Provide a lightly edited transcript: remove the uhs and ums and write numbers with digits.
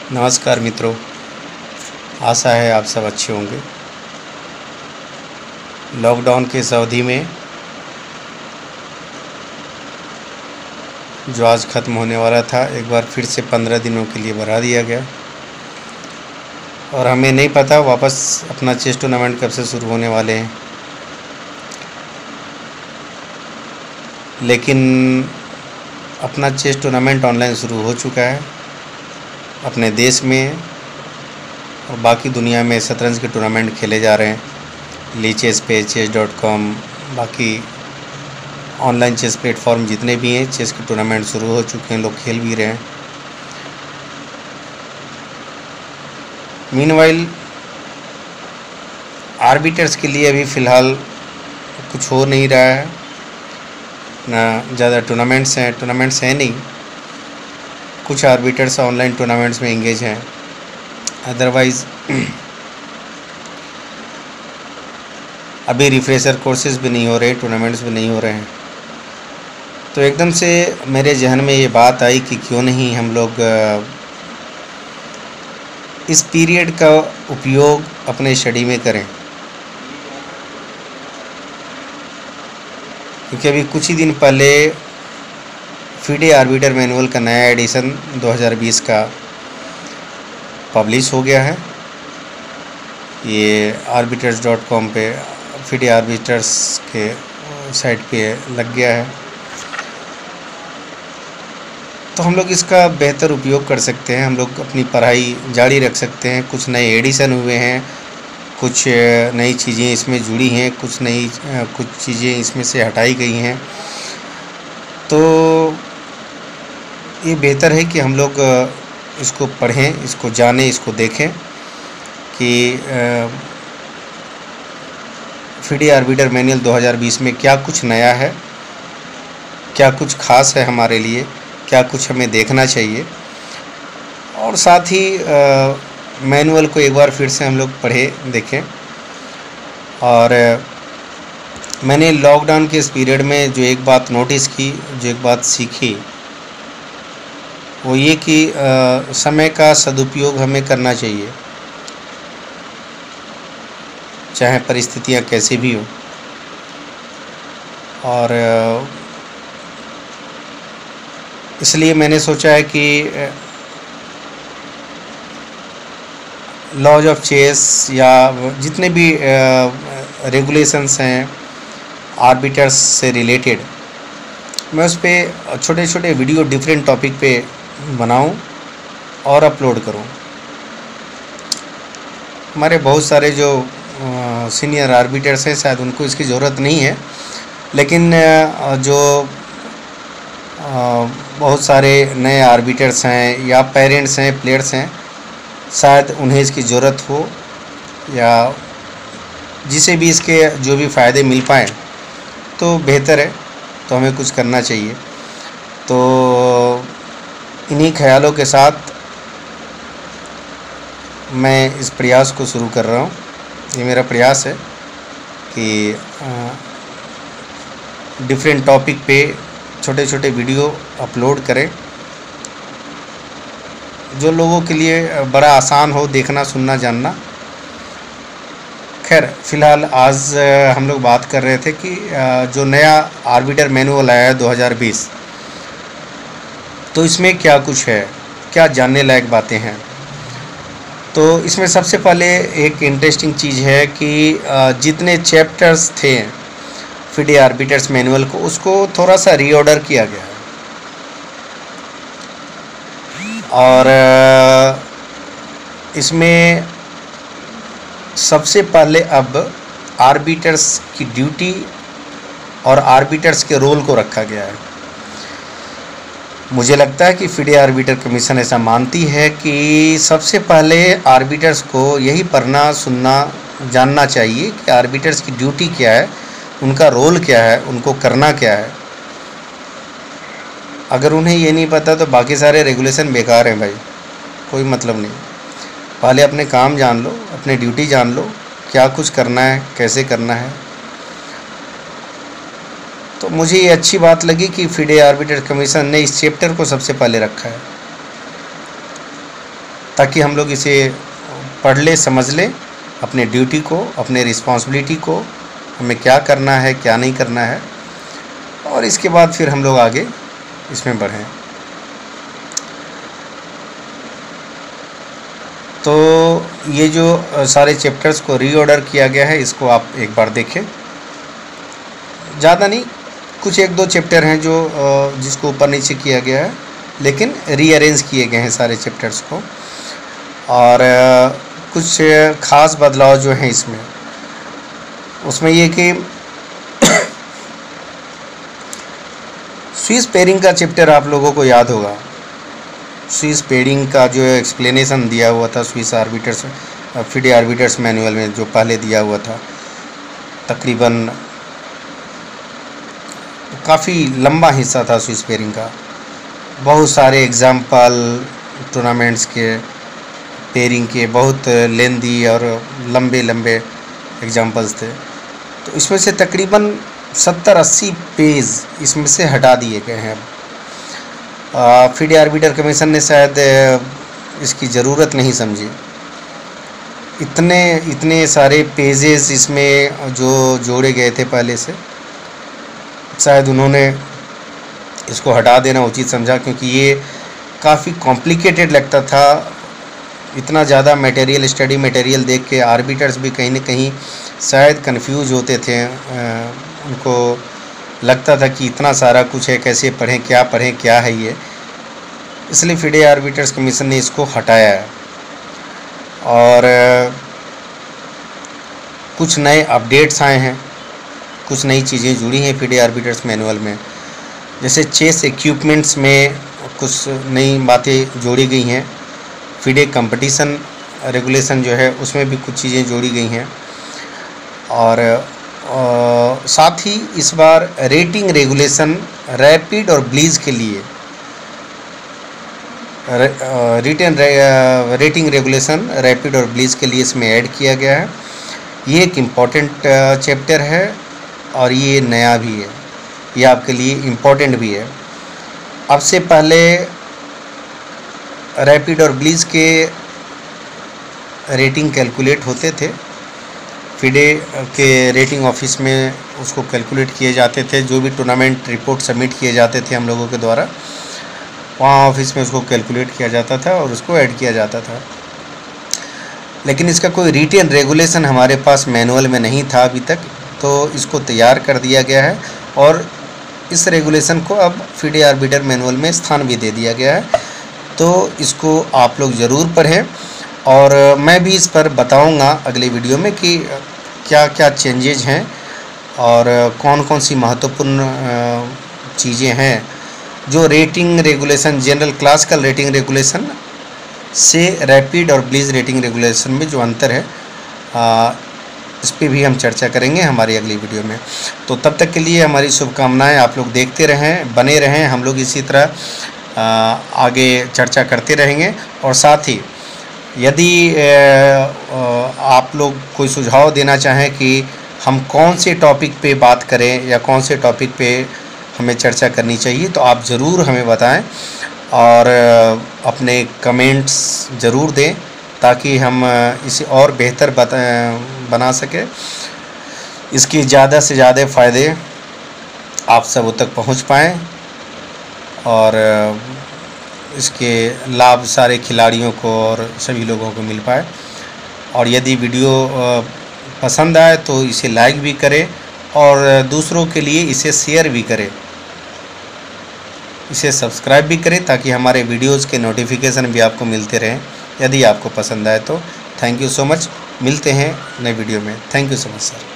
नमस्कार मित्रों, आशा है आप सब अच्छे होंगे। लॉकडाउन के इस अवधि में जो आज ख़त्म होने वाला था, एक बार फिर से 15 दिनों के लिए बढ़ा दिया गया और हमें नहीं पता वापस अपना चेस टूर्नामेंट कब से शुरू होने वाले हैं। लेकिन अपना चेस टूर्नामेंट ऑनलाइन शुरू हो चुका है। अपने देश में और बाकी दुनिया में शतरंज के टूर्नामेंट खेले जा रहे हैं। लीचेस पे, chess.com, बाकी ऑनलाइन चेस प्लेटफॉर्म जितने भी हैं, चेस के टूर्नामेंट शुरू हो चुके हैं, लोग खेल भी रहे हैं। मीनवाइल आर्बिटर्स के लिए अभी फ़िलहाल कुछ हो नहीं रहा है, ना ज़्यादा टूर्नामेंट्स हैं नहीं। कुछ आर्बिटर्स ऑनलाइन टूर्नामेंट्स में इंगेज हैं, अदरवाइज़ अभी रिफ्रेशर कोर्सेज़ भी नहीं हो रहे, टूर्नामेंट्स भी नहीं हो रहे हैं। तो एकदम से मेरे जहन में ये बात आई कि क्यों नहीं हम लोग इस पीरियड का उपयोग अपने स्टडी में करें, क्योंकि अभी कुछ ही दिन पहले FIDE आर्बिटर मैनुअल का नया एडिशन 2020 का पब्लिश हो गया है। ये arbiters.com पे FIDE आर्बिटर्स के साइट पे लग गया है। तो हम लोग इसका बेहतर उपयोग कर सकते हैं, हम लोग अपनी पढ़ाई जारी रख सकते हैं। कुछ नए एडिशन हुए हैं, कुछ नई चीज़ें इसमें जुड़ी हैं, कुछ चीज़ें इसमें से हटाई गई हैं। तो ये बेहतर है कि हम लोग इसको पढ़ें, इसको जानें, इसको देखें कि FIDE आर्बिटर मैनुअल 2020 में क्या कुछ नया है, क्या कुछ खास है हमारे लिए, क्या कुछ हमें देखना चाहिए। और साथ ही मैनुअल को एक बार फिर से हम लोग पढ़ें, देखें। और मैंने लॉकडाउन के इस पीरियड में जो एक बात नोटिस की, जो एक बात सीखी, वो ये कि समय का सदुपयोग हमें करना चाहिए, चाहे परिस्थितियाँ कैसी भी हो। और इसलिए मैंने सोचा है कि लॉज ऑफ चेस या जितने भी रेगुलेशंस हैं आर्बिटर्स से रिलेटेड, मैं उस पर छोटे छोटे वीडियो डिफरेंट टॉपिक पे बनाऊं और अपलोड करूं। हमारे बहुत सारे जो सीनियर आर्बिटर्स हैं, शायद उनको इसकी ज़रूरत नहीं है, लेकिन जो बहुत सारे नए आर्बिटर्स हैं या पेरेंट्स हैं, प्लेयर्स हैं, शायद उन्हें इसकी ज़रूरत हो, या जिसे भी इसके जो भी फ़ायदे मिल पाएँ तो बेहतर है। तो हमें कुछ करना चाहिए। तो इन्हीं ख्यालों के साथ मैं इस प्रयास को शुरू कर रहा हूँ। ये मेरा प्रयास है कि डिफरेंट टॉपिक पे छोटे छोटे वीडियो अपलोड करें, जो लोगों के लिए बड़ा आसान हो देखना, सुनना, जानना। खैर, फ़िलहाल आज हम लोग बात कर रहे थे कि जो नया आर्बिटर मैनुअल आया है 2020, तो इसमें क्या कुछ है, क्या जानने लायक बातें हैं। तो इसमें सबसे पहले एक इंटरेस्टिंग चीज़ है कि जितने चैप्टर्स थे FIDE आर्बिटर्स मैनुअल को, उसको थोड़ा सा रीऑर्डर किया गया है। और इसमें सबसे पहले अब आर्बिटर्स की ड्यूटी और आर्बिटर्स के रोल को रखा गया है। मुझे लगता है कि FIDE आर्बिटर कमीशन ऐसा मानती है कि सबसे पहले आर्बिटर्स को यही पढ़ना, सुनना, जानना चाहिए कि आर्बिटर्स की ड्यूटी क्या है, उनका रोल क्या है, उनको करना क्या है। अगर उन्हें ये नहीं पता तो बाकी सारे रेगुलेशन बेकार हैं भाई, कोई मतलब नहीं। पहले अपने काम जान लो, अपने ड्यूटी जान लो, क्या कुछ करना है, कैसे करना है। तो मुझे ये अच्छी बात लगी कि FIDE आर्बिटर कमीशन ने इस चैप्टर को सबसे पहले रखा है। ताकि हम लोग इसे पढ़ ले, समझ ले, अपने ड्यूटी को, अपने रिस्पॉन्सिबिलिटी को, हमें क्या करना है क्या नहीं करना है, और इसके बाद फिर हम लोग आगे इसमें बढ़ें। तो ये जो सारे चैप्टर्स को रीऑर्डर किया गया है, इसको आप एक बार देखें। ज़्यादा नहीं, कुछ 1-2 चैप्टर हैं जो जिसको ऊपर नीचे किया गया है, लेकिन रीअरेंज किए गए हैं सारे चैप्टर्स को। और कुछ ख़ास बदलाव जो हैं इसमें, उसमें ये कि स्विस पेयरिंग का चैप्टर आप लोगों को याद होगा। स्विस पेयरिंग का जो एक्सप्लेनेशन दिया हुआ था Swiss arbiters FIDE arbiters manual में, जो पहले दिया हुआ था, तकरीबन काफ़ी लंबा हिस्सा था स्विस पेयरिंग का। बहुत सारे एग्जाम्पल टूर्नामेंट्स के पेयरिंग के, बहुत लेंदी और लंबे लंबे एग्जाम्पल्स थे। तो इसमें से तकरीबन 70-80 पेज इसमें से हटा दिए गए हैं। FIDE आर्बिटर कमीशन ने शायद इसकी ज़रूरत नहीं समझी। इतने सारे पेजेस इसमें जो जोड़े गए थे पहले से, शायद उन्होंने इसको हटा देना उचित समझा, क्योंकि ये काफ़ी कॉम्प्लिकेटेड लगता था। इतना ज़्यादा मटेरियल, स्टडी मटेरियल देख के आर्बिटर्स भी कहीं न कहीं शायद कंफ्यूज होते थे। उनको लगता था कि इतना सारा कुछ है, कैसे पढ़ें, क्या है ये। इसलिए FIDE आर्बिटर्स कमीशन ने इसको हटाया है। और कुछ नए अपडेट्स आए हैं, कुछ नई चीज़ें जुड़ी हैं FIDE आर्बिटर्स मैनुअल में। जैसे चेस इक्विपमेंट्स में कुछ नई बातें जोड़ी गई हैं। FIDE कंपटीशन रेगुलेशन जो है उसमें भी कुछ चीज़ें जोड़ी गई हैं। और साथ ही इस बार रेटिंग रेगुलेशन रैपिड और ब्लीज के लिए रेटिंग रेगुलेशन रैपिड और ब्लीज के लिए इसमें ऐड किया गया है। ये एक इम्पॉर्टेंट चैप्टर है और ये नया भी है, ये आपके लिए इम्पॉर्टेंट भी है। अब से पहले रैपिड और ब्लीज के रेटिंग कैलकुलेट होते थे, FIDE के रेटिंग ऑफिस में उसको कैलकुलेट किए जाते थे। जो भी टूर्नामेंट रिपोर्ट सबमिट किए जाते थे हम लोगों के द्वारा, वहाँ ऑफिस में उसको कैलकुलेट किया जाता था और उसको ऐड किया जाता था। लेकिन इसका कोई रिटेन रेगुलेशन हमारे पास मैनुअल में नहीं था अभी तक, तो इसको तैयार कर दिया गया है और इस रेगुलेशन को अब FIDE आर्बिटर मैनुअल में स्थान भी दे दिया गया है। तो इसको आप लोग ज़रूर पढ़ें और मैं भी इस पर बताऊंगा अगले वीडियो में कि क्या क्या चेंजेज हैं और कौन कौन सी महत्वपूर्ण चीज़ें हैं जो rating regulation, general classical rating regulation से रैपिड और ब्लीज रेटिंग रेगुलेशन में जो अंतर है, इस पर भी हम चर्चा करेंगे हमारी अगली वीडियो में। तो तब तक के लिए हमारी शुभकामनाएं। आप लोग देखते रहें, बने रहें, हम लोग इसी तरह आगे चर्चा करते रहेंगे। और साथ ही यदि आप लोग कोई सुझाव देना चाहें कि हम कौन से टॉपिक पे बात करें या कौन से टॉपिक पे हमें चर्चा करनी चाहिए, तो आप ज़रूर हमें बताएं और अपने कमेंट्स ज़रूर दें, ताकि हम इसे और बेहतर बना सकें। इसकी ज़्यादा से ज़्यादा फ़ायदे आप सबों तक पहुंच पाएँ और इसके लाभ सारे खिलाड़ियों को और सभी लोगों को मिल पाए। और यदि वीडियो पसंद आए तो इसे लाइक भी करें और दूसरों के लिए इसे शेयर भी करें, इसे सब्सक्राइब भी करें, ताकि हमारे वीडियोज़ के नोटिफिकेशन भी आपको मिलते रहें यदि आपको पसंद आए तो। Thank you so much. मिलते हैं नए वीडियो में। Thank you so much sir.